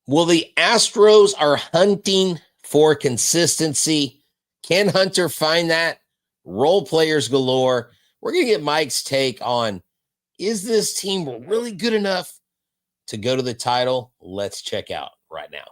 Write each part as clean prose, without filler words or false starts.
Well, the Astros are hunting for consistency. Can Hunter find that? Role players galore. We're going to get Mike's take on, is this team really good enough to go to the title? Let's check out right now.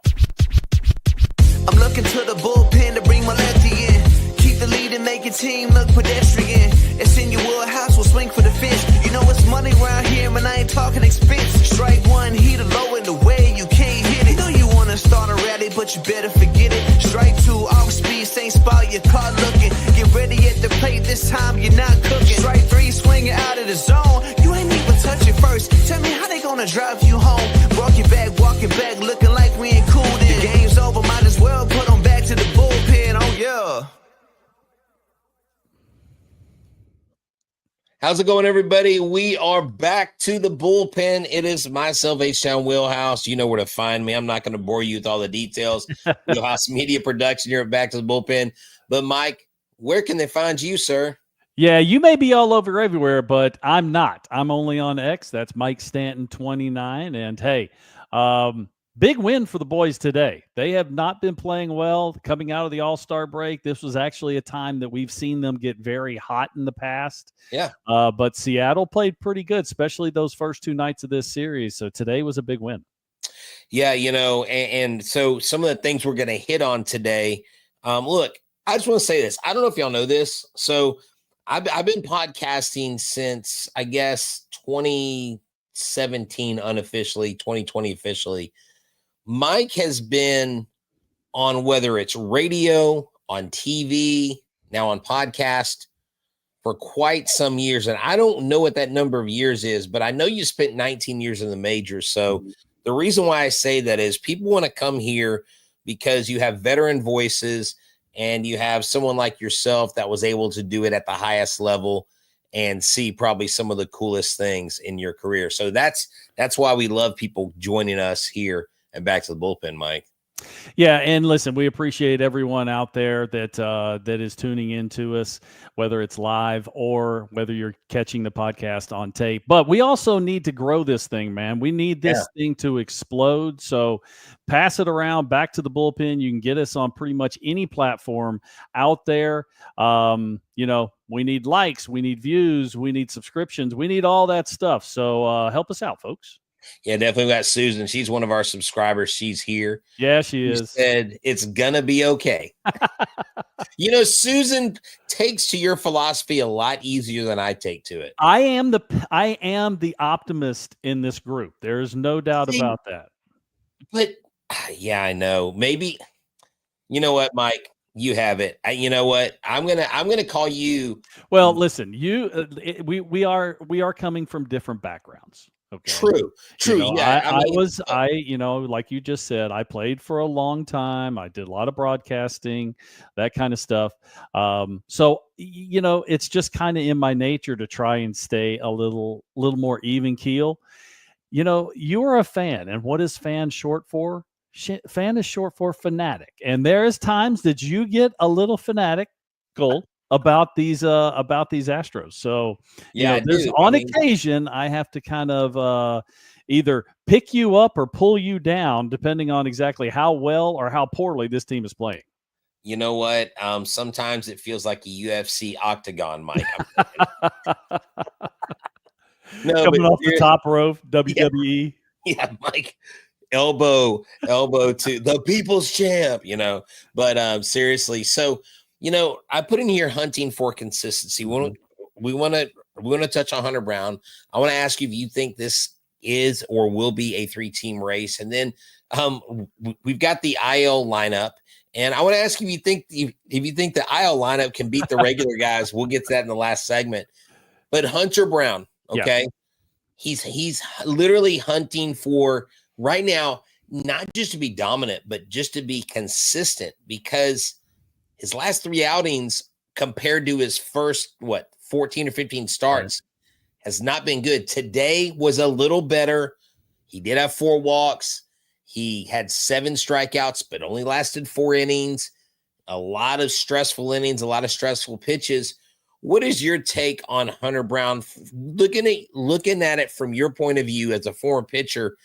I'm looking to the bullpen to bring my lefty in. Keep the lead and make your team look pedestrian. It's in your wheelhouse, we'll swing for the fence. You know it's money around here, man, I ain't talking expense. Strike one, heat a low in the way, you can't hit it. Know you want to start a rally, but you better forget it. Strike two, off speed, same spot, your car looking. Get ready at the plate, this time you're not cooking. Strike three, swinging out of the zone. You ain't even touch it first. Tell me how they gonna drive you home. Walking back, looking like we ain't cool then. The game's over, might as well put them back to the bullpen, oh yeah. How's it going, everybody? We are back to the bullpen. It is myself, H-Town Wheelhouse. You know where to find me. I'm not going to bore you with all the details. Wheelhouse Media Production here at Back to the Bullpen. But, Mike, where can they find you, sir? Yeah, you may be all over everywhere, but I'm not. I'm only on X. That's Mike Stanton 29. And, hey, big win for the boys today. They have not been playing well coming out of the All-Star break. This was actually a time that we've seen them get very hot in the past. Yeah. But Seattle played pretty good, especially those first two nights of this series. So today was a big win. Yeah, you know, and so some of the things we're going to hit on today. Look, I just want to say this. I don't know if y'all know this. So I've been podcasting since, I guess, 2017 unofficially, 2020 officially. Mike has been on, whether it's radio, on TV, now on podcast, for quite some years. And I don't know what that number of years is, but I know you spent 19 years in the majors. So the reason why I say that is people want to come here because you have veteran voices and you have someone like yourself that was able to do it at the highest level and see probably some of the coolest things in your career. So that's why we love people joining us here and Back to the Bullpen, Mike. Yeah, and listen, we appreciate everyone out there that is tuning into us, whether it's live or whether you're catching the podcast on tape. But we also need to grow this thing, man. We need this thing to explode. So pass it around. Back to the Bullpen. You can get us on pretty much any platform out there. You know, we need likes, we need views, we need subscriptions, we need all that stuff. So help us out, folks. Yeah, definitely got Susan. She's one of our subscribers. She's here. Yeah, she is. Said it's gonna be okay. You know, Susan takes to your philosophy a lot easier than I take to it. I am the optimist in this group. There is no doubt about that. But yeah, I know. Maybe you know what, Mike? You have it. You know what? I'm gonna call you. Well, listen, we are coming from different backgrounds. Okay. True. You know, Yeah, you know, like you just said, I played for a long time. I did a lot of broadcasting, that kind of stuff. So, you know, it's just kind of in my nature to try and stay a little more even keel. You know, you are a fan, and what is fan short for? Fan is short for fanatic. And there is times that you get a little fanatical about these Astros. So yeah, you know, on occasion I have to kind of either pick you up or pull you down, depending on exactly how well or how poorly this team is playing. You know what? Sometimes it feels like a UFC octagon, Mike. No, coming off the top rope, WWE. Yeah, Mike. Elbow to the people's champ, you know. But seriously, so you know, I put in here hunting for consistency. We want to touch on Hunter Brown. I want to ask you if you think this is or will be a 3-team race, and then we've got the IL lineup, and I want to ask you if you think the IL lineup can beat the regular guys. We'll get to that in the last segment. But Hunter Brown, okay, he's literally hunting for right now, not just to be dominant, but just to be consistent, because his last 3 outings compared to his first, 14 or 15 starts has not been good. Today was a little better. He did have 4 walks. He had 7 strikeouts, but only lasted 4 innings. A lot of stressful innings, a lot of stressful pitches. What is your take on Hunter Brown? Looking at it from your point of view as a former pitcher,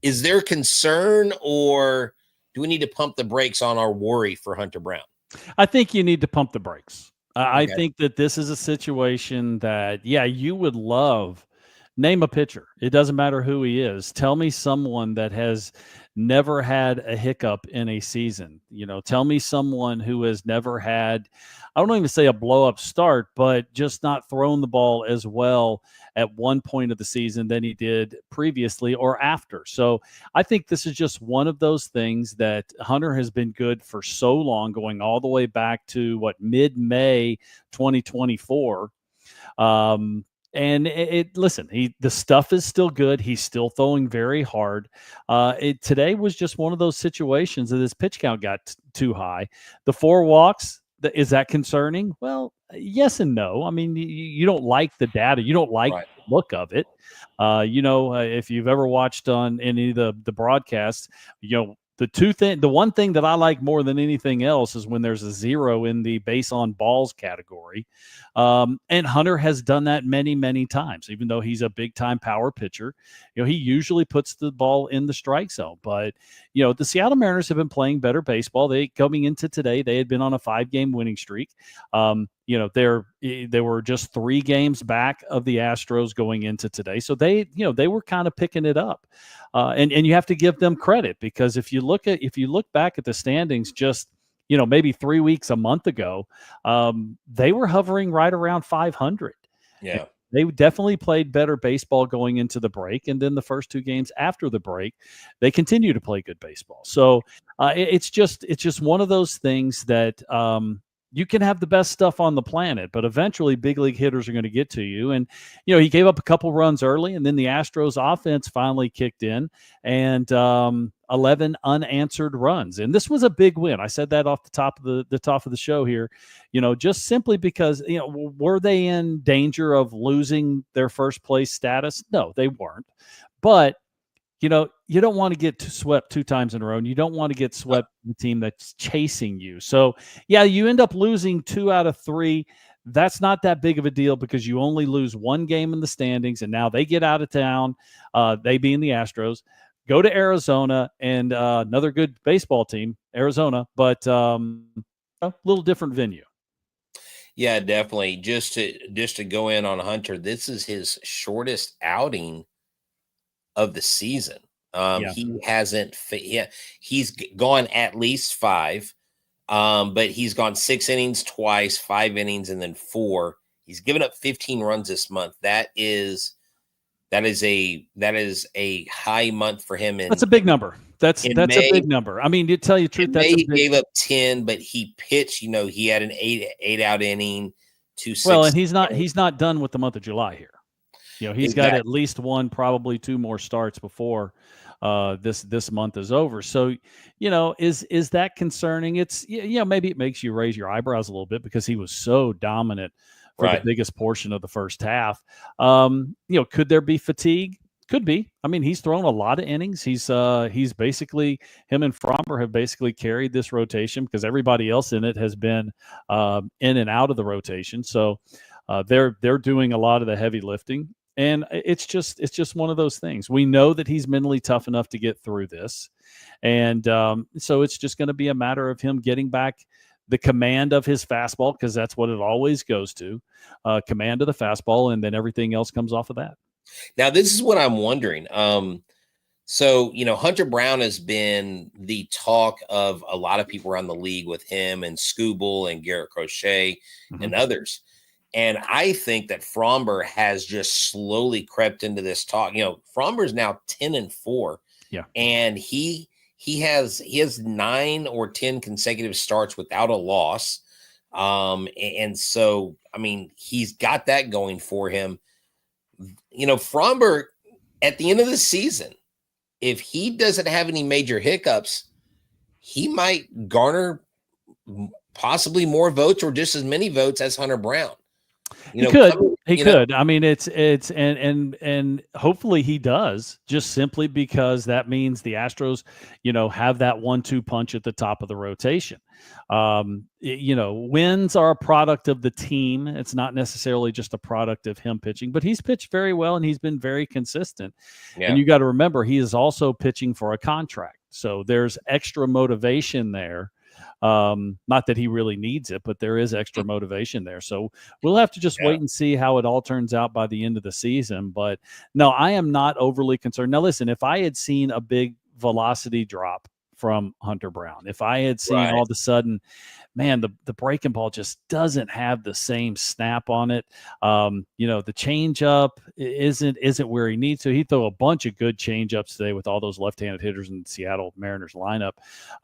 is there concern, or do we need to pump the brakes on our worry for Hunter Brown? I think you need to pump the brakes. I Okay. think that this is a situation that, you would love. Name a pitcher. It doesn't matter who he is. Tell me someone that has never had a hiccup in a season. Tell me someone who has never had, I don't even say a blow up start, but just not thrown the ball as well at one point of the season than he did previously or after. So I think this is just one of those things that Hunter has been good for so long, going all the way back to mid-May 2024. And listen, the stuff is still good. He's still throwing very hard. Today was just one of those situations that his pitch count got too high. The 4 walks, is that concerning? Well, yes and no. I mean, you don't like the data. You don't like the look of it. If you've ever watched on any of the broadcasts, the one thing that I like more than anything else is when there's a 0 in the base on balls category. And Hunter has done that many, many times, even though he's a big time power pitcher. He usually puts the ball in the strike zone. But, the Seattle Mariners have been playing better baseball. Coming into today, they had been on a 5-game winning streak. They were just 3 games back of the Astros going into today. So they were kind of picking it up. And you have to give them credit, because if you look back at the standings just, maybe 3 weeks, a month ago, they were hovering right around 500. Yeah. They definitely played better baseball going into the break. And then the first 2 games after the break, they continue to play good baseball. So it's just one of those things that, you can have the best stuff on the planet, but eventually big league hitters are going to get to you. And, he gave up a couple runs early, and then the Astros offense finally kicked in, and 11 unanswered runs. And this was a big win. I said that off the top of the top of the show here, just simply because, were they in danger of losing their first place status? No, they weren't. But you don't want to get swept 2 times in a row, and you don't want to get swept in the team that's chasing you. So, you end up losing 2 out of 3. That's not that big of a deal, because you only lose 1 game in the standings, and now they get out of town, they being the Astros, go to Arizona, and another good baseball team, Arizona, but a little different venue. Yeah, definitely. Just to go in on Hunter, this is his shortest outing of the season. He hasn't he's gone at least 5, but he's gone 6 innings twice, 5 innings, and then 4. He's given up 15 runs this month. That is a high month for him. That's a big number. That's a big number. I mean, to tell you the truth, he gave up 10, but he pitched, he had an 8 out inning, 2 6. Well, and he's not done with the month of July here. He's got at least 1, probably 2 more starts before this month is over. So, is that concerning? It's maybe it makes you raise your eyebrows a little bit, because he was so dominant for the biggest portion of the first half. Could there be fatigue? Could be. I mean, he's thrown a lot of innings. He's basically, him and Fromber have basically carried this rotation, because everybody else in it has been in and out of the rotation. So they're doing a lot of the heavy lifting. And it's just one of those things. We know that he's mentally tough enough to get through this. And so it's just going to be a matter of him getting back the command of his fastball, because that's what it always goes to, command of the fastball, and then everything else comes off of that. Now, this is what I'm wondering. So, Hunter Brown has been the talk of a lot of people around the league, with him and Scooble and Garrett Crochet and others. And I think that Fromber has just slowly crept into this talk. Fromber is now 10-4. Yeah. And he has 9 or 10 consecutive starts without a loss. And so, I mean, he's got that going for him. Fromber, at the end of the season, if he doesn't have any major hiccups, he might garner possibly more votes, or just as many votes as Hunter Brown. He could. He could. I mean, it's and hopefully he does, just simply because that means the Astros, have that 1-2 punch at the top of the rotation. Wins are a product of the team. It's not necessarily just a product of him pitching, but he's pitched very well and he's been very consistent. Yeah. And you got to remember, he is also pitching for a contract. So there's extra motivation there. Not that he really needs it, but there is extra motivation there. So we'll have to just wait and see how it all turns out by the end of the season. But no, I am not overly concerned. Now, listen, if I had seen a big velocity drop from Hunter Brown, if I had seen all of a sudden, man, the breaking ball just doesn't have the same snap on it. The changeup isn't where he needs to. He threw a bunch of good changeups today with all those left-handed hitters in the Seattle Mariners lineup.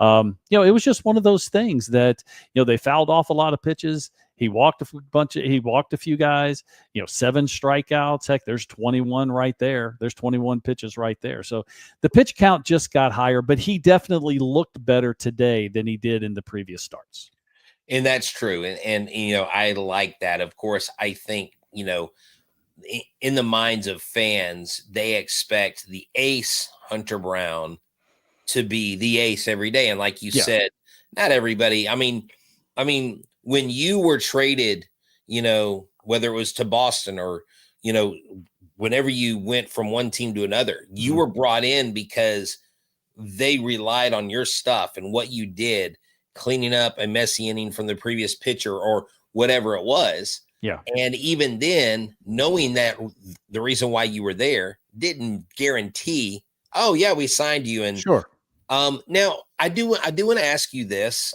It was just one of those things that, they fouled off a lot of pitches. He walked a few guys, 7 strikeouts. Heck, there's 21 right there. There's 21 pitches right there. So the pitch count just got higher, but he definitely looked better today than he did in the previous starts. And that's true. And I like that. Of course, I think, in the minds of fans, they expect the ace Hunter Brown to be the ace every day. And like you said, not everybody. I mean, when you were traded, whether it was to Boston or, whenever you went from one team to another, you were brought in because they relied on your stuff and what you did, cleaning up a messy inning from the previous pitcher or whatever it was. Yeah. And even then, knowing that the reason why you were there didn't guarantee, oh yeah, we signed you. And sure. Now I do want to ask you this.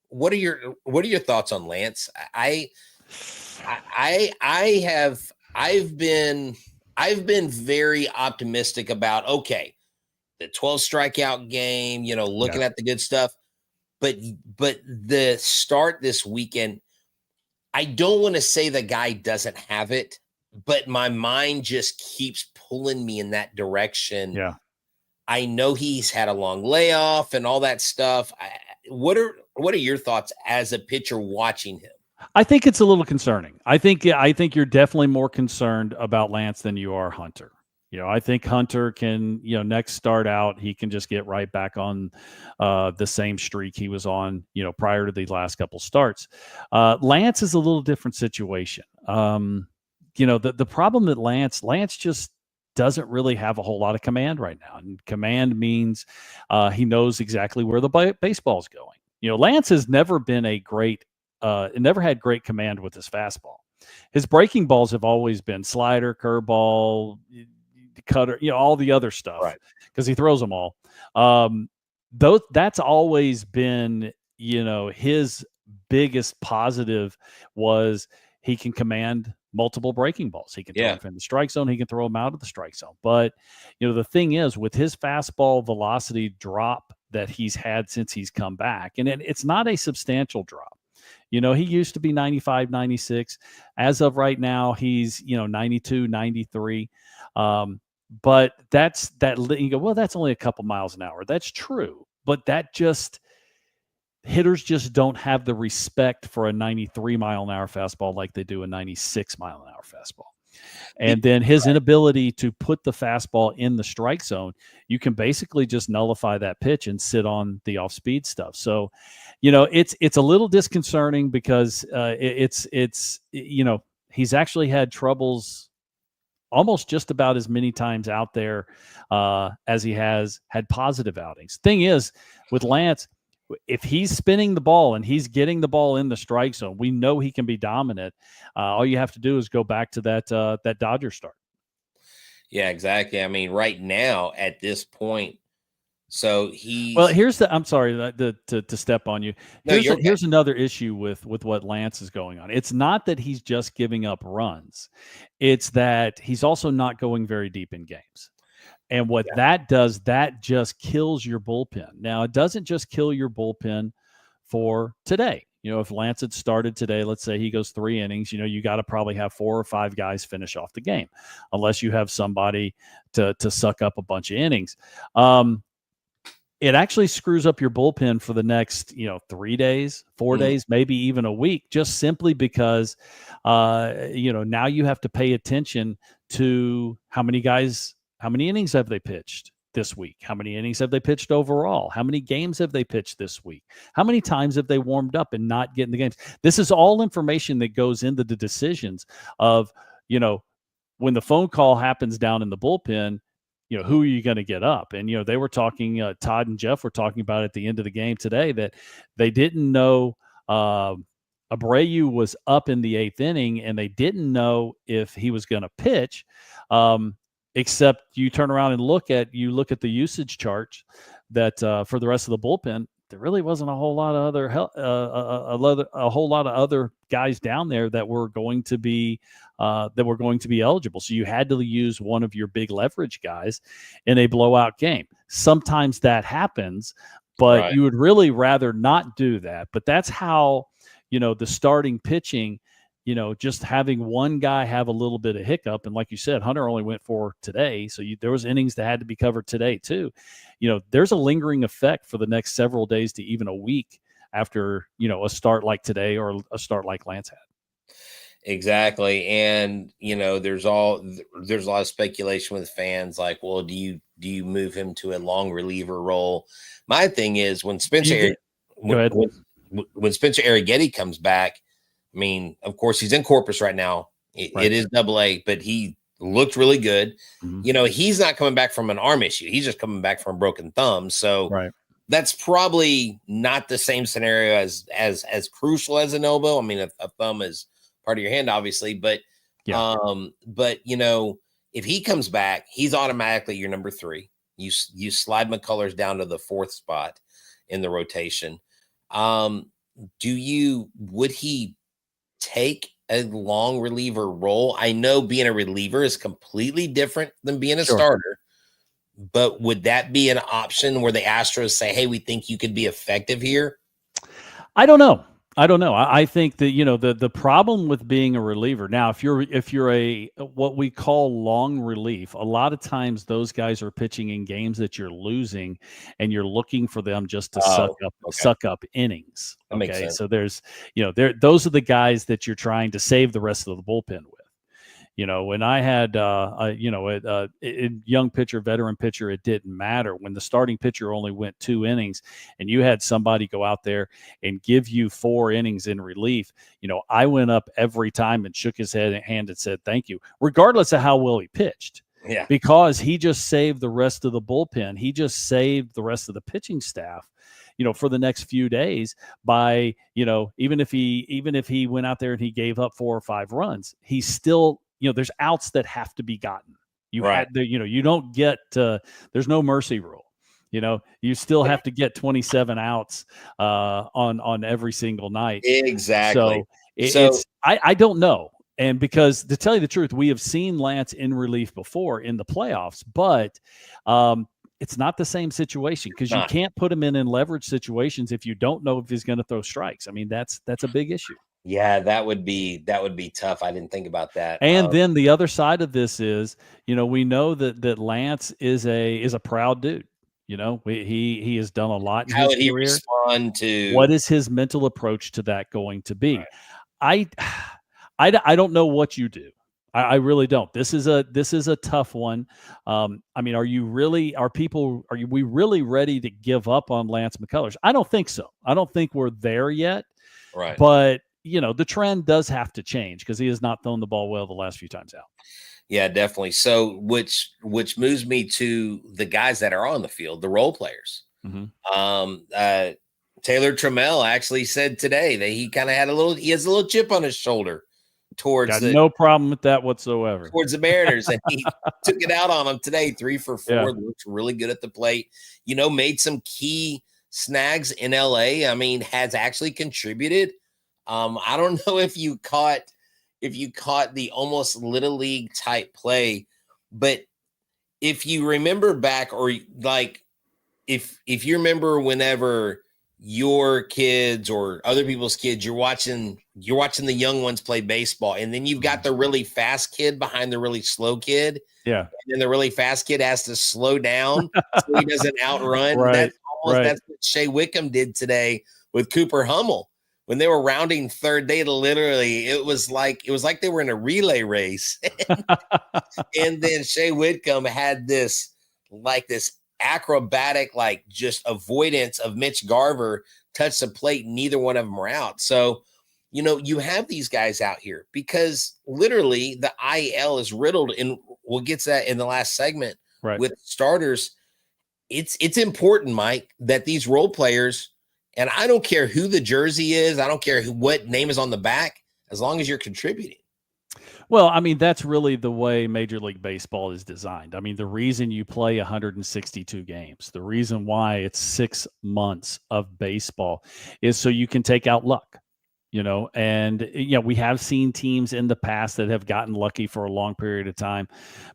What are your thoughts on Lance? I've been very optimistic about, okay, the 12 strikeout game, looking at the good stuff, but the start this weekend, I don't want to say the guy doesn't have it, but my mind just keeps pulling me in that direction. Yeah. I know he's had a long layoff and all that stuff. What are your thoughts as a pitcher watching him? I think it's a little concerning. I think you're definitely more concerned about Lance than you are Hunter. I think Hunter can, next start out, he can just get right back on the same streak he was on, prior to the last couple starts. Lance is a little different situation. The problem that Lance just doesn't really have a whole lot of command right now. And command means he knows exactly where the baseball's going. Lance has never been never had great command with his fastball. His breaking balls have always been slider, curveball, cutter, all the other stuff, right? Because he throws them all. That's always been, his biggest positive was he can command multiple breaking balls. He can throw them in the strike zone. He can throw them out of the strike zone. But, the thing is, with his fastball velocity drop that he's had since he's come back, and it's not a substantial drop. He used to be 95, 96. As of right now, he's, 92, 93. But that's that. You go, well, that's only a couple miles an hour. That's true. But hitters just don't have the respect for a 93 mile an hour fastball like they do a 96 mile an hour fastball. And then his inability to put the fastball in the strike zone, you can basically just nullify that pitch and sit on the off speed stuff. So, it's a little disconcerting because he's actually had troubles almost just about as many times out there as he has had positive outings. Thing is, with Lance, if he's spinning the ball and he's getting the ball in the strike zone, we know he can be dominant. All you have to do is go back to that Dodger start. Yeah, exactly. I mean, right now at this point, so I'm sorry to step on you. Here's another issue with what Lance is going on. It's not that he's just giving up runs. It's that he's also not going very deep in games. And what that does, that just kills your bullpen. Now, it doesn't just kill your bullpen for today. If Lance had started today, let's say he goes 3 innings, you got to probably have 4 or 5 guys finish off the game, unless you have somebody to suck up a bunch of innings. it actually screws up your bullpen for the next, 3 days, 4 days, maybe even a week, just simply because, now you have to pay attention to how many innings have they pitched this week? How many innings have they pitched overall? How many games have they pitched this week? How many times have they warmed up and not getting the games? This is all information that goes into the decisions of, when the phone call happens down in the bullpen, who are you going to get up? And, they were talking, Todd and Jeff were talking about at the end of the game today that they didn't know Abreu was up in the 8th inning, and they didn't know if he was going to pitch. Except you turn around and look at the usage charts that for the rest of the bullpen, there really wasn't a whole lot of other guys down there that were going to be eligible. So you had to use one of your big leverage guys in a blowout game. Sometimes that happens, but you would really rather not do that. But that's how, the starting pitching, just having one guy have a little bit of hiccup. And like you said, Hunter only went for today. So there was innings that had to be covered today too. There's a lingering effect for the next several days to even a week after, a start like today or a start like Lance had. Exactly. And, there's a lot of speculation with fans like, well, do you move him to a long reliever role? My thing is when Spencer Arrighetti comes back, I mean, of course, he's in Corpus right now. It is Double-A, but he looked really good. Mm-hmm. He's not coming back from an arm issue. He's just coming back from a broken thumb. So that's probably not the same scenario as crucial as an elbow. I mean, a thumb is part of your hand, obviously. But, if he comes back, he's automatically your number 3. You slide McCullers down to the 4th spot in the rotation. Would he take a long reliever role? I know being a reliever is completely different than being a starter, but would that be an option where the Astros say, hey, we think you could be effective here? I don't know. I think that, the problem with being a reliever now, if you're a what we call long relief, a lot of times those guys are pitching in games that you're losing, and you're looking for them just to suck up innings. That makes sense. So there's those are the guys that you're trying to save the rest of the bullpen with. When I had, a young pitcher, veteran pitcher, it didn't matter. When the starting pitcher only went 2 innings and you had somebody go out there and give you 4 innings in relief, I went up every time and shook his hand and said, thank you, regardless of how well he pitched. Yeah. Because he just saved the rest of the bullpen. He just saved the rest of the pitching staff, for the next few days by, even if he went out there and he gave up 4 or 5 runs, he's still, there's outs that have to be gotten. You don't get, there's no mercy rule. You still have to get 27 outs on every single night. Exactly. So I don't know. And because to tell you the truth, we have seen Lance in relief before in the playoffs, but it's not the same situation because you can't put him in leverage situations if you don't know if he's going to throw strikes. I mean, that's a big issue. Yeah, that would be tough. I didn't think about that. And then the other side of this is, we know that Lance is a proud dude. He has done a lot in his career. How would he respond to? What is his mental approach to that going to be? Right. I don't know what you do. I really don't. This is a tough one. I mean, are we really ready to give up on Lance McCullers? I don't think so. I don't think we're there yet. Right. But the trend does have to change because he has not thrown the ball well the last few times out. Yeah, definitely. So, which moves me to the guys that are on the field, the role players. Mm-hmm. Taylor Trammell actually said today that he kind of he has a little chip on his shoulder towards no problem with that whatsoever. Towards the Mariners, and he took it out on them today, 3 for 4. Yeah. Looked really good at the plate. Made some key snags in LA. I mean, has actually contributed. I don't know if you caught the almost little league type play, but if you remember back, or like if you remember whenever your kids or other people's kids, you're watching the young ones play baseball, and then you've got the really fast kid behind the really slow kid. Yeah. And then the really fast kid has to slow down so he doesn't outrun. Right. That's almost that's what Shea Wickham did today with Cooper Hummel. When they were rounding third, they literally, it was like they were in a relay race. And then Shea Whitcomb had this acrobatic, just avoidance of Mitch Garver, touched the plate. Neither one of them were out. So, you have these guys out here because literally the IL is riddled, and we'll get to that in the last segment with starters. It's important, Mike, that these role players, and I don't care who the jersey is, I don't care what name is on the back, as long as you're contributing. Well, I mean, that's really the way Major League Baseball is designed. I mean, the reason you play 162 games, the reason why it's 6 months of baseball is so you can take out luck, and, we have seen teams in the past that have gotten lucky for a long period of time,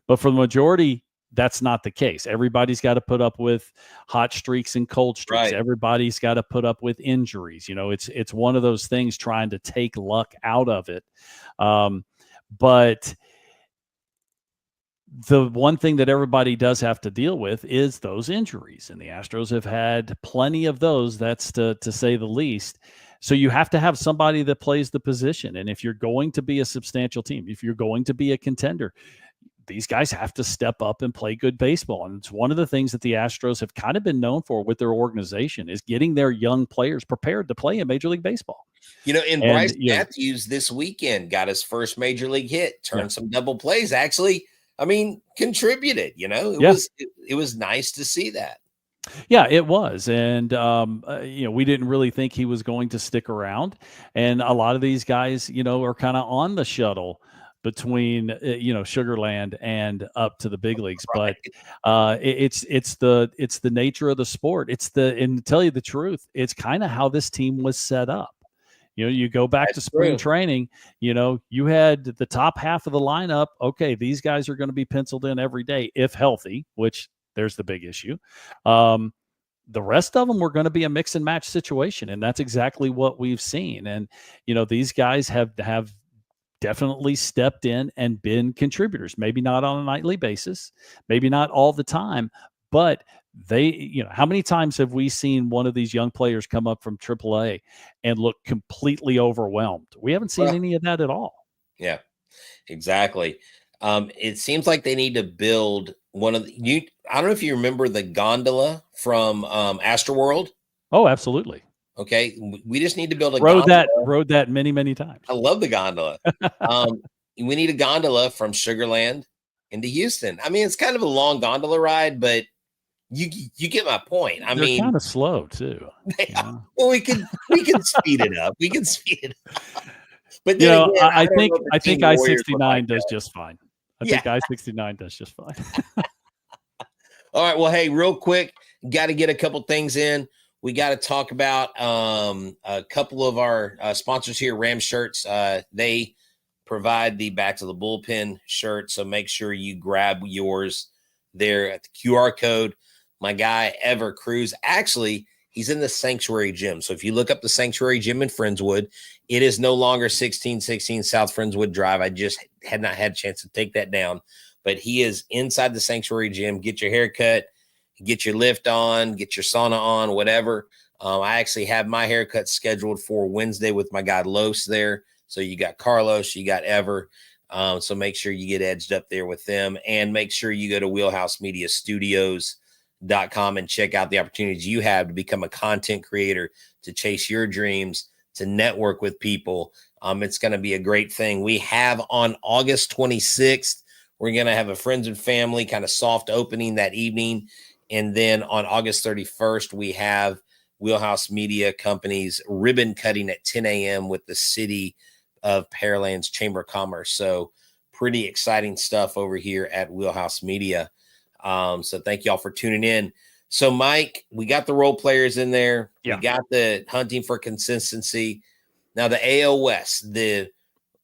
but for the majority, that's not the case. Everybody's got to put up with hot streaks and cold streaks. Right. Everybody's got to put up with injuries. It's one of those things trying to take luck out of it. But the one thing that everybody does have to deal with is those injuries. And the Astros have had plenty of those, that's to say the least. So you have to have somebody that plays the position. And if you're going to be a substantial team, if you're going to be a contender, these guys have to step up and play good baseball. And it's one of the things that the Astros have kind of been known for with their organization is getting their young players prepared to play in Major League Baseball. Bryce Matthews this weekend got his first major league hit, turned some double plays. Actually, contributed. It was nice to see that. Yeah, it was. And, we didn't really think he was going to stick around. And a lot of these guys, are kind of on the shuttle between, Sugarland and up to the big leagues. Right. But it's the nature of the sport. And to tell you the truth, it's kind of how this team was set up. You go back to spring training, you had the top half of the lineup. Okay, these guys are going to be penciled in every day if healthy, which there's the big issue. The rest of them were going to be a mix and match situation, and that's exactly what we've seen. And, these guys have definitely stepped in and been contributors, maybe not on a nightly basis, maybe not all the time, but they, how many times have we seen one of these young players come up from AAA and look completely overwhelmed? We haven't seen any of that at all. Yeah, exactly. It seems like they need to build one of the, I don't know if you remember the gondola from Astroworld. Oh, absolutely. Okay, we just need to build a gondola. Rode that many, many times. I love the gondola. We need a gondola from Sugarland into Houston. It's kind of a long gondola ride, but you get my point. They're kind of slow too. Well, we can speed it up. We can speed it up. But I think I-69 does just fine. I think I-69 does just fine. All right. Well, hey, real quick, got to get a couple things in. We got to talk about a couple of our sponsors here, Ram Shirts. They provide the Back to the Bullpen shirt, so make sure you grab yours there at the QR code. My guy, Ever Cruz, actually, he's in the Sanctuary Gym. So if you look up the Sanctuary Gym in Friendswood, it is no longer 1616 South Friendswood Drive. I just had not had a chance to take that down. But he is inside the Sanctuary Gym. Get your hair cut, get your lift on, get your sauna on, whatever. I actually have my haircut scheduled for Wednesday with my guy Los there. So you got Carlos, you got Ever. So make sure you get edged up there with them. And make sure you go to Wheelhouse Media Studios.com and check out the opportunities you have to become a content creator, to chase your dreams, to network with people. It's going to be a great thing. We have on August 26th, we're going to have a friends and family kind of soft opening that evening. And then on August 31st, we have Wheelhouse Media Company's ribbon cutting at 10 a.m. with the City of Pearland's Chamber of Commerce. So pretty exciting stuff over here at Wheelhouse Media. So thank y'all for tuning in. So Mike, we got the role players in there. Yeah. We got the hunting for consistency. Now the AL West, the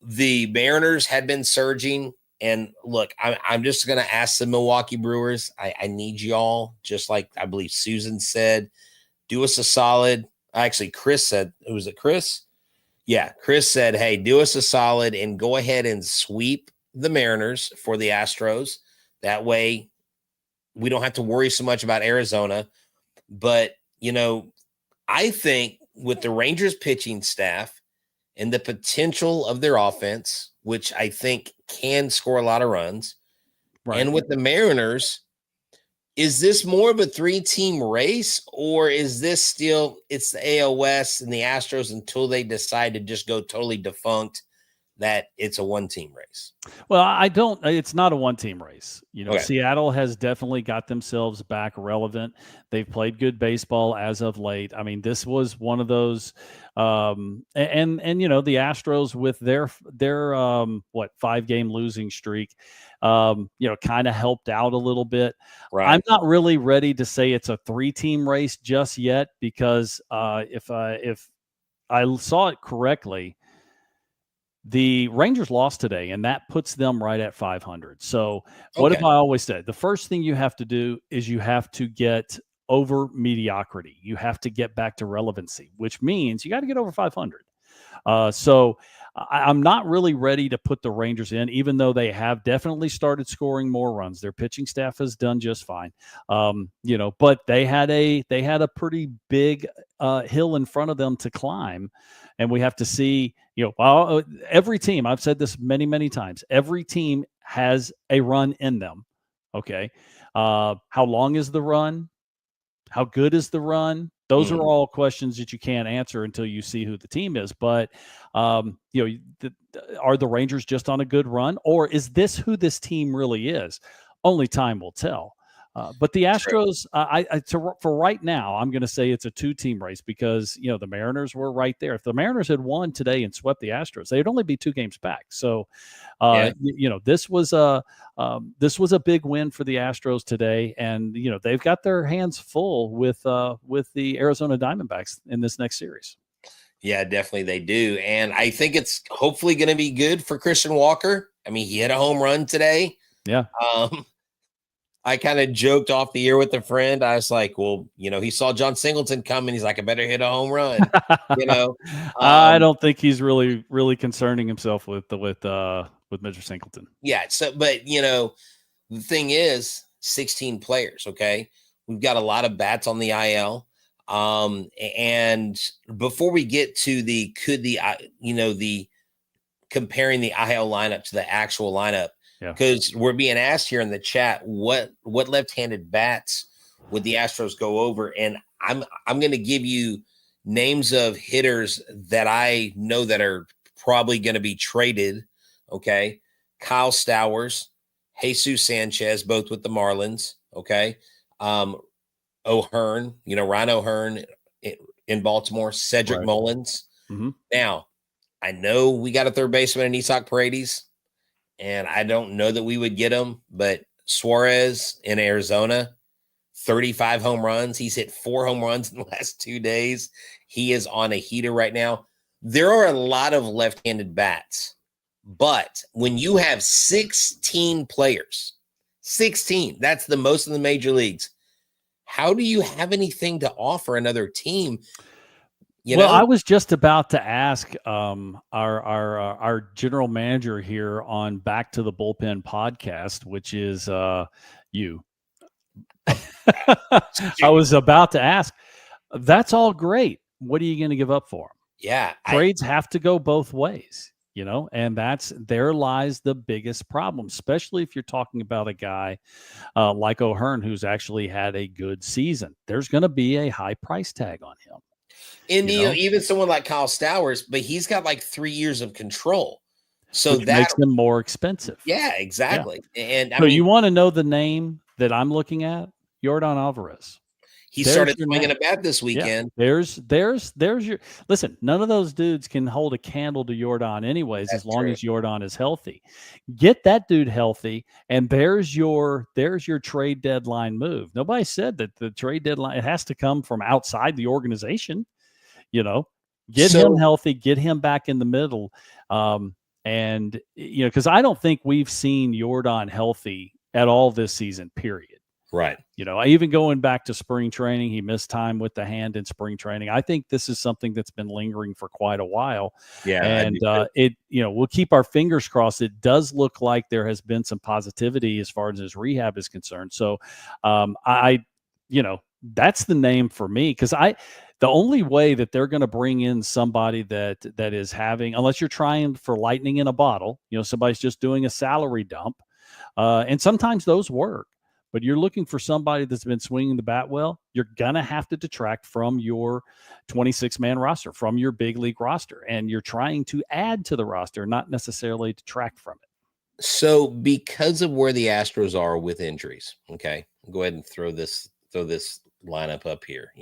Mariners had been surging. And look, I'm just going to ask the Milwaukee Brewers. I need y'all, just like I believe Susan said, do us a solid. Actually, Chris said, was it Chris? Yeah, Chris said, hey, do us a solid and go ahead and sweep the Mariners for the Astros. That way we don't have to worry so much about Arizona. But, I think with the Rangers pitching staff and the potential of their offense, which I think can score a lot of runs, and with the Mariners, is this more of a 3-team race, or is this still it's the AL West and the Astros until they decide to just go totally defunct that it's a 1-team race? Well, it's not a 1-team race. Okay. Seattle has definitely got themselves back relevant. They've played good baseball as of late. I mean, this was one of those, and the Astros with their 5-game losing streak, kind of helped out a little bit. Right. I'm not really ready to say it's a 3-team race just yet, because if I saw it correctly, the Rangers lost today, and that puts them right at 500. So what have I always said? The first thing you have to do is you have to get over mediocrity. You have to get back to relevancy, which means you got to get over 500. So I'm not really ready to put the Rangers in, even though they have definitely started scoring more runs. Their pitching staff has done just fine. But they had a pretty big hill in front of them to climb. And we have to see, every team, I've said this many, many times, every team has a run in them. Okay. How long is the run? How good is the run? Those are all questions that you can't answer until you see who the team is. But, are the Rangers just on a good run, or is this who this team really is? Only time will tell. But the Astros, for right now, I'm going to say it's a 2-team race, because the Mariners were right there. If the Mariners had won today and swept the Astros, they'd only be 2 games back. So, this was a big win for the Astros today, and they've got their hands full with the Arizona Diamondbacks in this next series. Yeah, definitely they do, and I think it's hopefully going to be good for Christian Walker. I mean, he hit a home run today. Yeah. I kind of joked off the air with a friend. I was like, well, he saw John Singleton coming. He's like, I better hit a home run. I don't think he's really, really concerning himself with Mr. Singleton. Yeah. So, but the thing is, 16 players. Okay, we've got a lot of bats on the IL. And before we get to the comparing the IL lineup to the actual lineup. Because we're being asked here in the chat, what left-handed bats would the Astros go over? And I'm going to give you names of hitters that I know that are probably going to be traded. Okay, Kyle Stowers, Jesus Sanchez, both with the Marlins. Okay, O'Hearn, Ryan O'Hearn in Baltimore, Cedric Mullins. Mm-hmm. Now, I know we got a third baseman in Isaac Paredes, and I don't know that we would get him, but Suarez in Arizona, 35 home runs. He's hit 4 home runs in the last 2 days. He is on a heater right now. There are a lot of left-handed bats, but when you have 16 players, 16, that's the most in the major leagues. How do you have anything to offer another team? I was just about to ask our general manager here on Back to the Bullpen podcast, which is you. I was about to ask. That's all great. What are you going to give up for him? Yeah, trades have to go both ways, and there lies the biggest problem, especially if you're talking about a guy like O'Hearn, who's actually had a good season. There's going to be a high price tag on him. And even someone like Kyle Stowers, but he's got like 3 years of control, so which makes them more expensive. Yeah, exactly. Yeah. And so you want to know the name that I'm looking at? Yordan Alvarez. He started swinging a bat this weekend. Yeah. There's your listen. None of those dudes can hold a candle to Yordan, anyways. That's as long as Yordan is healthy. Get that dude healthy, and there's your trade deadline move. Nobody said that the trade deadline it has to come from outside the organization. Get him healthy, get him back in the middle, and because I don't think we've seen Yordan healthy at all this season. Period. Right. Even going back to spring training, he missed time with the hand in spring training. I think this is something that's been lingering for quite a while. Yeah. And we'll keep our fingers crossed. It does look like there has been some positivity as far as his rehab is concerned. So that's the name for me, because the only way that they're going to bring in somebody that is having, unless you're trying for lightning in a bottle, somebody's just doing a salary dump, and sometimes those work. But you're looking for somebody that's been swinging the bat well, you're going to have to detract from your 26-man roster, from your big league roster. And you're trying to add to the roster, not necessarily detract from it. So because of where the Astros are with injuries, okay, go ahead and throw this lineup up here.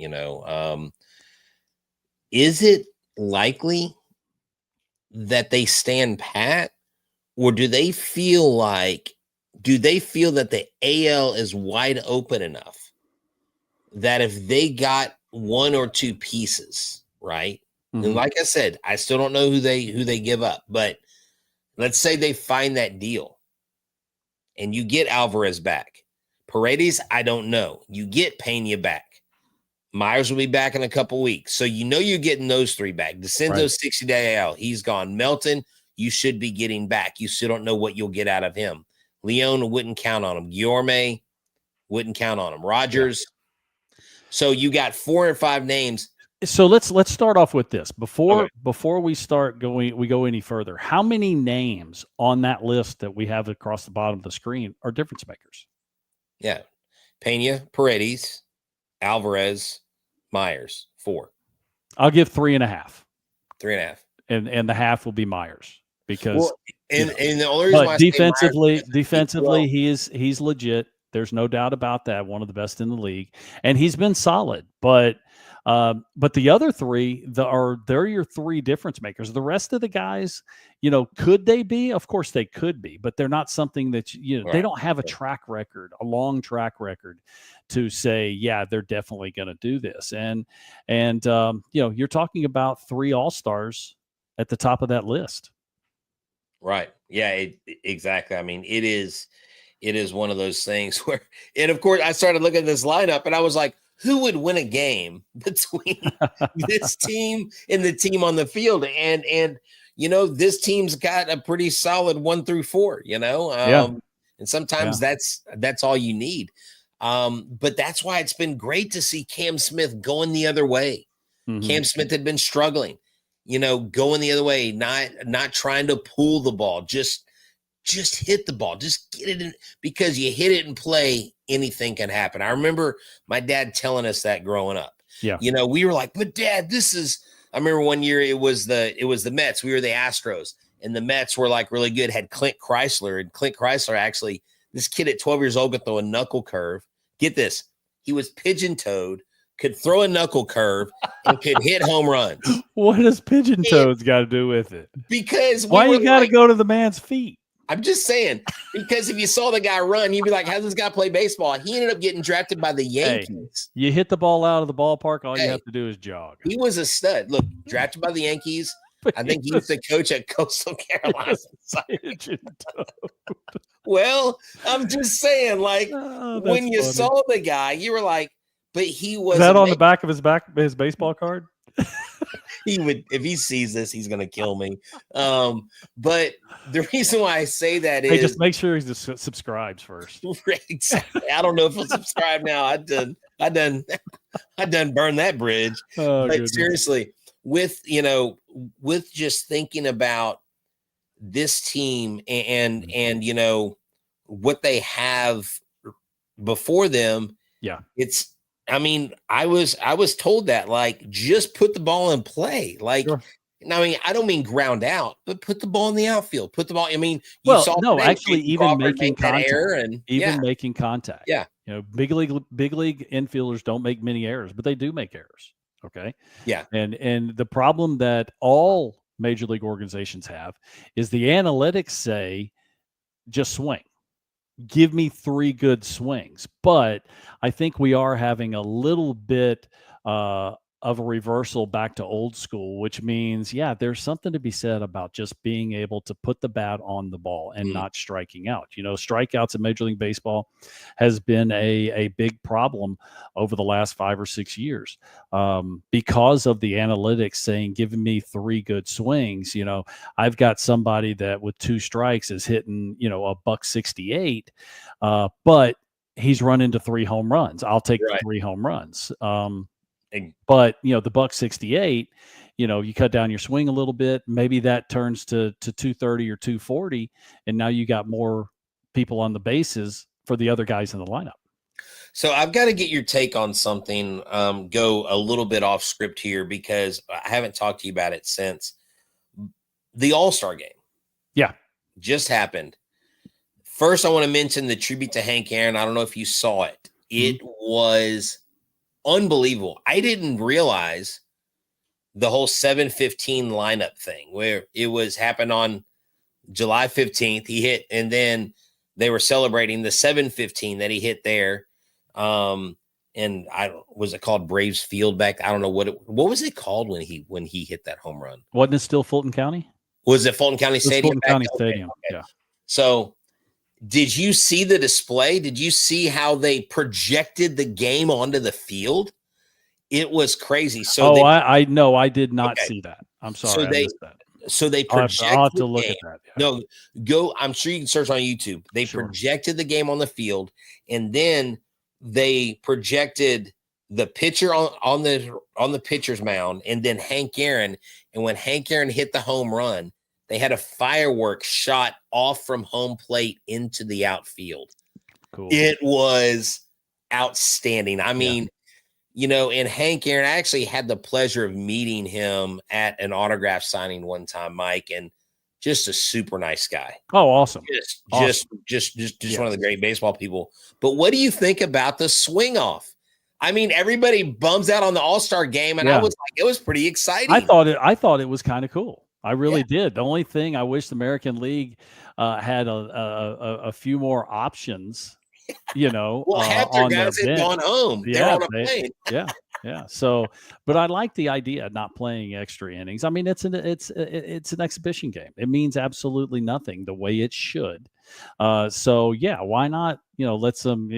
Is it likely that they stand pat, or do they feel that the AL is wide open enough that if they got one or two pieces, right? Mm-hmm. And like I said, I still don't know who they give up, but let's say they find that deal and you get Alvarez back. Paredes, I don't know. You get Pena back. Myers will be back in a couple weeks. So you're getting those three back. DeCenzo's 60-day AL. He's gone. Melton, you should be getting back. You still don't know what you'll get out of him. Leon wouldn't count on him. Guillorme wouldn't count on him. Rogers. Yeah. So you got 4 or 5 names. So let's start off with this before we go any further. How many names on that list that we have across the bottom of the screen are difference makers? Yeah, Pena, Paredes, Alvarez, Myers. 4. I'll give 3.5. 3.5, and the half will be Myers because and the only reason why defensively he's legit. There's no doubt about that. One of the best in the league, and he's been solid. But the other three, they're your 3 difference makers. The rest of the guys, could they be? Of course they could be, but they're not something that they don't have a track record, a long track record to say, yeah, they're definitely going to do this. And you're talking about 3 all-stars at the top of that list. Right. Yeah, exactly. I mean, it is one of those things where, and of course I started looking at this lineup and I was like, who would win a game between this team and the team on the field? And this team's got a pretty solid 1 through 4, and sometimes that's all you need. But that's why it's been great to see Cam Smith going the other way. Mm-hmm. Cam Smith had been struggling, going the other way, not trying to pull the ball, just hit the ball, just get it in, because you hit it and play, anything can happen. I remember my dad telling us that growing up. Yeah. We were like, but Dad, I remember one year it was the Mets. We were the Astros and the Mets were like really good, had Clint Chrysler, and Clint Chrysler actually, this kid at 12 years old could throw a knuckle curve. Get this. He was pigeon-toed, could throw a knuckle curve, and could hit home runs. What does pigeon-toes got to do with it? Because why you got to go to the man's feet? I'm just saying, because if you saw the guy run, you'd be like, how does this guy play baseball? He ended up getting drafted by the Yankees. Hey, you hit the ball out of the ballpark, all you have to do is jog. He was a stud. Look, drafted by the Yankees. I think he used to coach at Coastal Carolina. Well, I'm just saying, like, when you saw the guy, you were like, but he was. Is that on the back of his baseball card? He would, if he sees this, he's going to kill me. But the reason why I say that is, just make sure he just subscribes first. Exactly. I don't know if he'll subscribe now. I done burned that bridge. Oh, but goodness. Seriously, with just thinking about this team and what they have before them. Yeah. I was told that, like, just put the ball in play. Like, sure. I don't mean ground out, but put the ball in the outfield. Put the ball. Even making contact. Making contact. Yeah. Big league infielders don't make many errors, but they do make errors. Okay. Yeah. And the problem that all major league organizations have is the analytics say just swing. Give me 3 good swings. But I think we are having a little bit of a reversal back to old school, which means, there's something to be said about just being able to put the bat on the ball and not striking out. Strikeouts in Major League Baseball has been a big problem over the last 5 or 6 years because of the analytics saying, giving me 3 good swings. I've got somebody that with 2 strikes is hitting, $168, but he's run into 3 home runs. I'll take the Right. 3 home runs. And- But the $168, you cut down your swing a little bit, maybe that turns to 230 or 240, and now you got more people on the bases for the other guys in the lineup. So I've got to get your take on something, go a little bit off script here because I haven't talked to you about it since the All-Star game. Yeah. Just happened. First, I want to mention the tribute to Hank Aaron. I don't know if you saw it. It was unbelievable. I didn't realize the whole 7-15 lineup thing where it was happened on July 15th. He hit, and then they were celebrating the 7-15 that he hit there. And was it called Braves Field back? I don't know what was it called when he hit that home run? Wasn't it still Fulton County? Was it Fulton County Stadium? Fulton County Stadium. Okay. Yeah. So did you see the display? Did you see how they projected the game onto the field? It was crazy. So I know. I did not see that. I'm sorry. So I missed that. So they projected I'll have to look at that. Yeah. No, go. I'm sure you can search on YouTube. They projected the game on the field, and then they projected the pitcher on the pitcher's mound, and then Hank Aaron. And when Hank Aaron hit the home run, they had a firework shot off from home plate into the outfield. Cool. It was outstanding. I mean, and Hank Aaron, I actually had the pleasure of meeting him at an autograph signing one time, Mike, and just a super nice guy. Oh, awesome. Just one of the great baseball people. But what do you think about the swing off? I mean, everybody bums out on the All-Star game, and I was like, it was pretty exciting. I thought it was kind of cool. I really did. The only thing I wish the American League had a few more options. Well, half their guys had gone home. They're on a plane. Yeah. So, but I like the idea of not playing extra innings. I mean, it's an exhibition game. It means absolutely nothing the way it should. So yeah, why not? Let them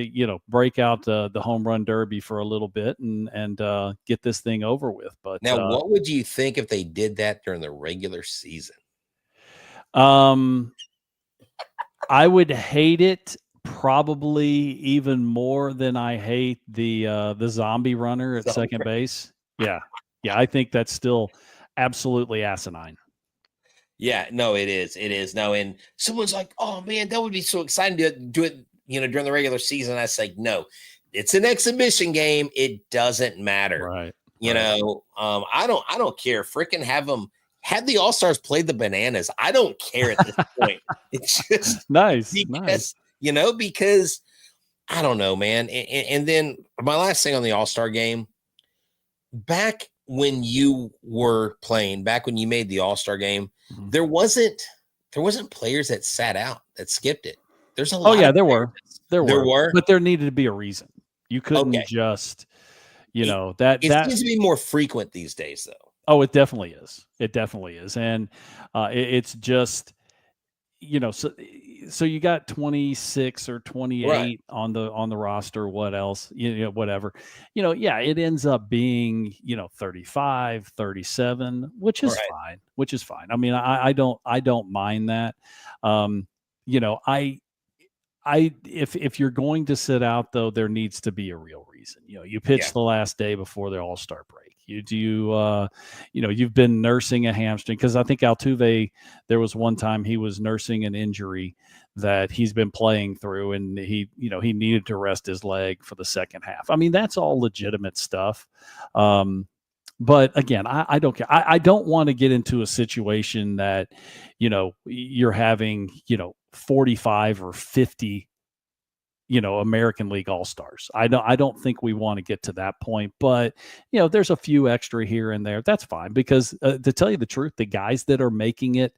break out the home run derby for a little bit and get this thing over with. But now, what would you think if they did that during the regular season? I would hate it. Probably even more than I hate the zombie runner at second base. Yeah. I think that's still absolutely asinine. Yeah, no, it is. It is. No, and someone's like, "Oh man, that would be so exciting to do it." During the regular season. I say, no, it's an exhibition game. It doesn't matter. Right. I don't care. Freaking have the All-Stars play the bananas. I don't care at this point. It's just nice. Because I don't know, man. And then my last thing on the All-Star game, back when you were playing, back when you made the All-Star game, there wasn't players that sat out, that skipped it. There's a lot. Oh yeah, there were, but there needed to be a reason. You couldn't just, that seems to be more frequent these days, though. Oh, it definitely is. And it's just, so you got 26 or 28 on the roster. What else? Whatever. It ends up being 35, 37, which is fine. I mean, I don't mind that. If you're going to sit out, though, there needs to be a real reason. You pitch the last day before the All-Star break. You've been nursing a hamstring, because I think Altuve, there was one time he was nursing an injury that he's been playing through, and he needed to rest his leg for the second half. I mean, that's all legitimate stuff. But again, I don't care. I don't want to get into a situation that, you're having, 45 or 50, American League All-Stars. I don't think we want to get to that point, but there's a few extra here and there. That's fine, because to tell you the truth, the guys that are making it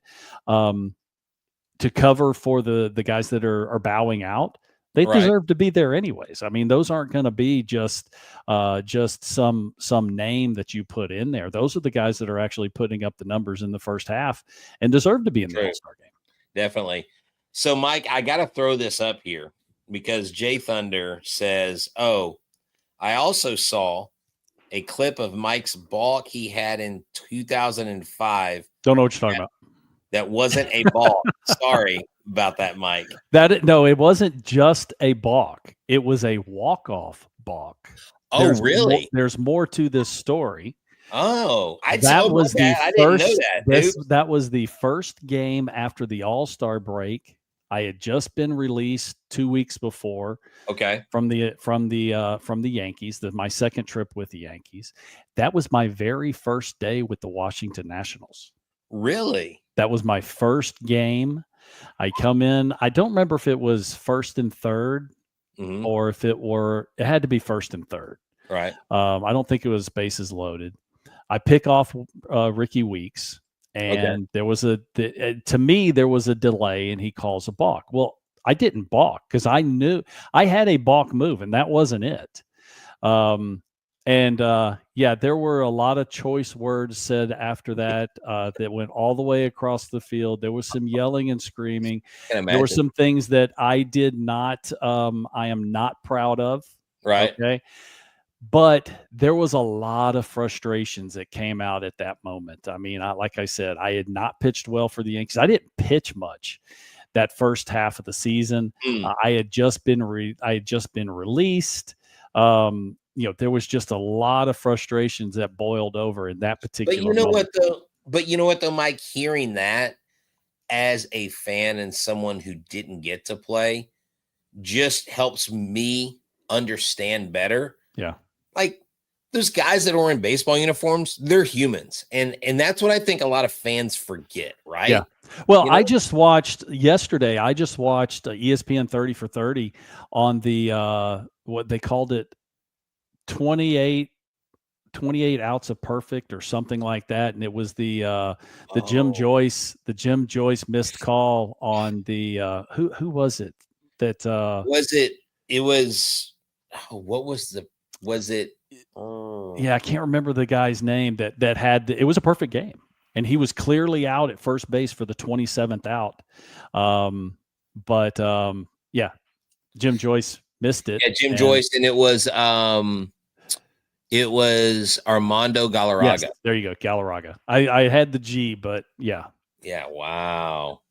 to cover for the guys that are bowing out, they deserve to be there anyways. I mean, those aren't going to be just some name that you put in there. Those are the guys that are actually putting up the numbers in the first half and deserve to be in the All-Star game. Definitely. So, Mike, I got to throw this up here, because Jay Thunder says, "Oh, I also saw a clip of Mike's balk he had in 2005. Don't know what you're talking about. That wasn't a balk. Sorry, about that, Mike. No, it wasn't just a balk. It was a walk-off balk. Oh, really? There's more to this story. Oh, That was the I didn't know first. that. That was the first game after the All-Star break. I had just been released 2 weeks before. Okay. From the Yankees. My second trip with the Yankees. That was my very first day with the Washington Nationals. Really? That was my first game. I come in. I don't remember if it was first and third, or if it had to be first and third. Right. I don't think it was bases loaded. I pick off Ricky Weeks, and there was to me there was a delay, and he calls a balk. Well, I didn't balk because I knew I had a balk move, and that wasn't it. There were a lot of choice words said after that that went all the way across the field. There was some yelling and screaming. There were some things that I did not, I am not proud of. Right. Okay. But there was a lot of frustrations that came out at that moment. I mean, like I said, I had not pitched well for the Yankees. I didn't pitch much that first half of the season. I had just been released. There was just a lot of frustrations that boiled over in that particular moment. But you know what though, Mike, hearing that as a fan and someone who didn't get to play just helps me understand better. Yeah. Like those guys that are in baseball uniforms, they're humans. And that's what I think a lot of fans forget, right? Yeah. Well, I just watched yesterday. I just watched ESPN 30 for 30 on the what they called it 28 outs of perfect or something like that, and it was the Jim Joyce missed call on the who was it that I can't remember the guy's name that had it was a perfect game. And he was clearly out at first base for the 27th out. Jim Joyce missed it. Yeah, Jim Joyce, and it was Armando Galarraga. Yes, there you go, Galarraga. I had the G, but yeah. Yeah, wow.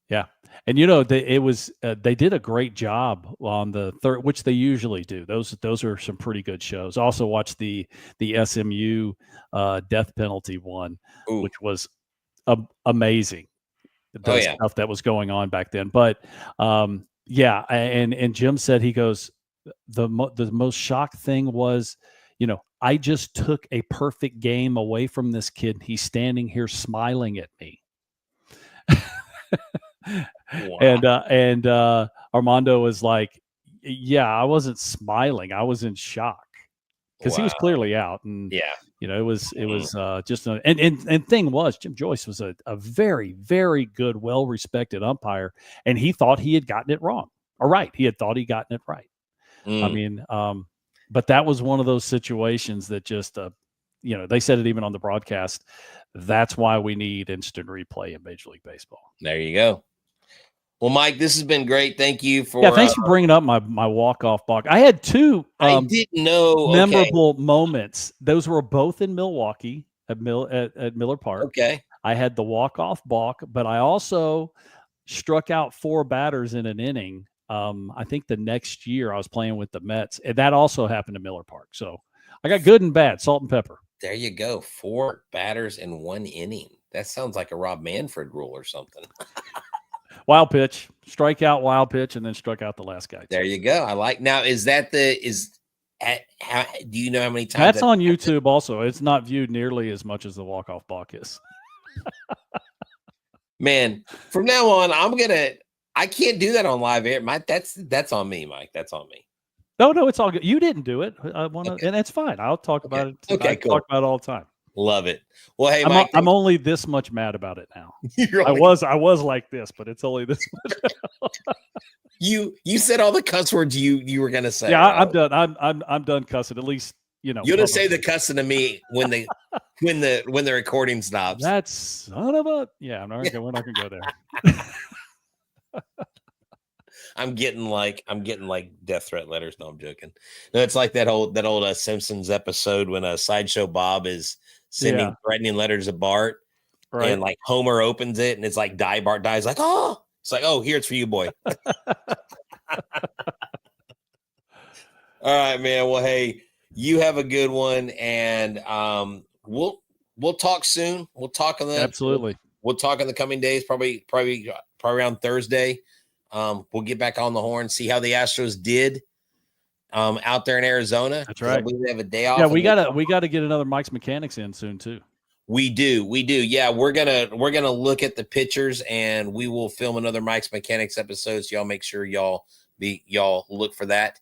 Yeah. And they did a great job on the third, which they usually do. Those are some pretty good shows. Also watched the SMU death penalty one, which was amazing. The stuff that was going on back then. But and Jim said, he goes, the most shocked thing was, I just took a perfect game away from this kid. He's standing here smiling at me. Wow. And Armando was like, yeah, I wasn't smiling. I was in shock because he was clearly out. And it was just and thing was, Jim Joyce was a very, very good, well-respected umpire. And he thought he had gotten it wrong or right. He had thought he'd gotten it right. I mean, but that was one of those situations that just, they said it even on the broadcast. That's why we need instant replay in Major League Baseball. There you go. Well, Mike, this has been great. Thank you for thanks for bringing up my walk-off balk. I had two I didn't know memorable moments. Those were both in Milwaukee at Miller Park. Okay. I had the walk-off balk, but I also struck out 4 batters in an inning. I think the next year I was playing with the Mets, and that also happened at Miller Park. So I got good and bad, salt and pepper. There you go. 4 batters in 1 inning. That sounds like a Rob Manfred rule or something. Wild pitch, strikeout, wild pitch, and then struck out the last guy. There you go. I like. Now, do you know how many times that's on YouTube? Also, it's not viewed nearly as much as the walk-off balk is. Man, from now on, I can't do that on live air. That's on me, Mike. That's on me. No, it's all good. You didn't do it. And that's fine. I'll talk about it. Okay, cool. Talk about it all the time. Love it. Well, hey, Mike, I'm only this much mad about it now. I was like this, but it's only this much. You said all the cuss words you were gonna say. Yeah, right? I'm done. I'm done cussing. At least you're gonna say the cussing to me when the recording stops. That's son of a we're not gonna go there. I'm getting like death threat letters. No, I'm joking. No, it's like that old Simpsons episode when Sideshow Bob is sending threatening letters to Bart, right? And like Homer opens it and it's like Bart dies like, oh, It's like, oh, here it's for you, boy. All right, man. Well, hey, you have a good one, and we'll talk soon. We'll talk on that. Absolutely. We'll talk in the coming days, probably around Thursday. We'll get back on the horn, see how the Astros did out there in Arizona. That's right. I believe they have a day off. Yeah, we gotta get another Mike's Mechanics in soon too. We do. Yeah, we're gonna look at the pictures, and we will film another Mike's Mechanics episode. So y'all make sure y'all look for that.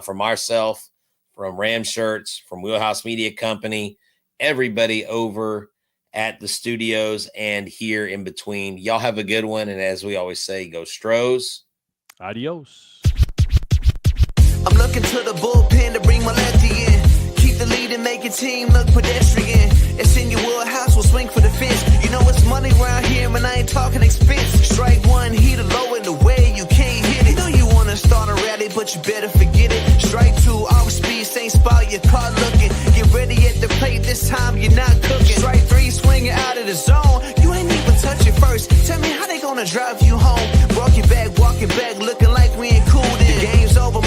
From ourselves, from Ram Shirts, from Wheelhouse Media Company, everybody over at the studios and here in between. Y'all have a good one, and as we always say, go Stros. Adios. I'm looking to the bullpen to bring my lefty in. Keep the lead and make your team look pedestrian. It's in your wheelhouse, we'll swing for the fence. You know it's money around here, man, I ain't talking expense. Strike one, heat it low in the way you can't hit it. You know you want to start a rally, but you better forget it. Strike two, off speed, same spot, your car looking. Get ready at the plate, this time you're not cooking. Strike three, swinging out of the zone. You ain't even touch it first. Tell me how they gonna drive you home. Walking back, looking like we ain't cool then. The game's over.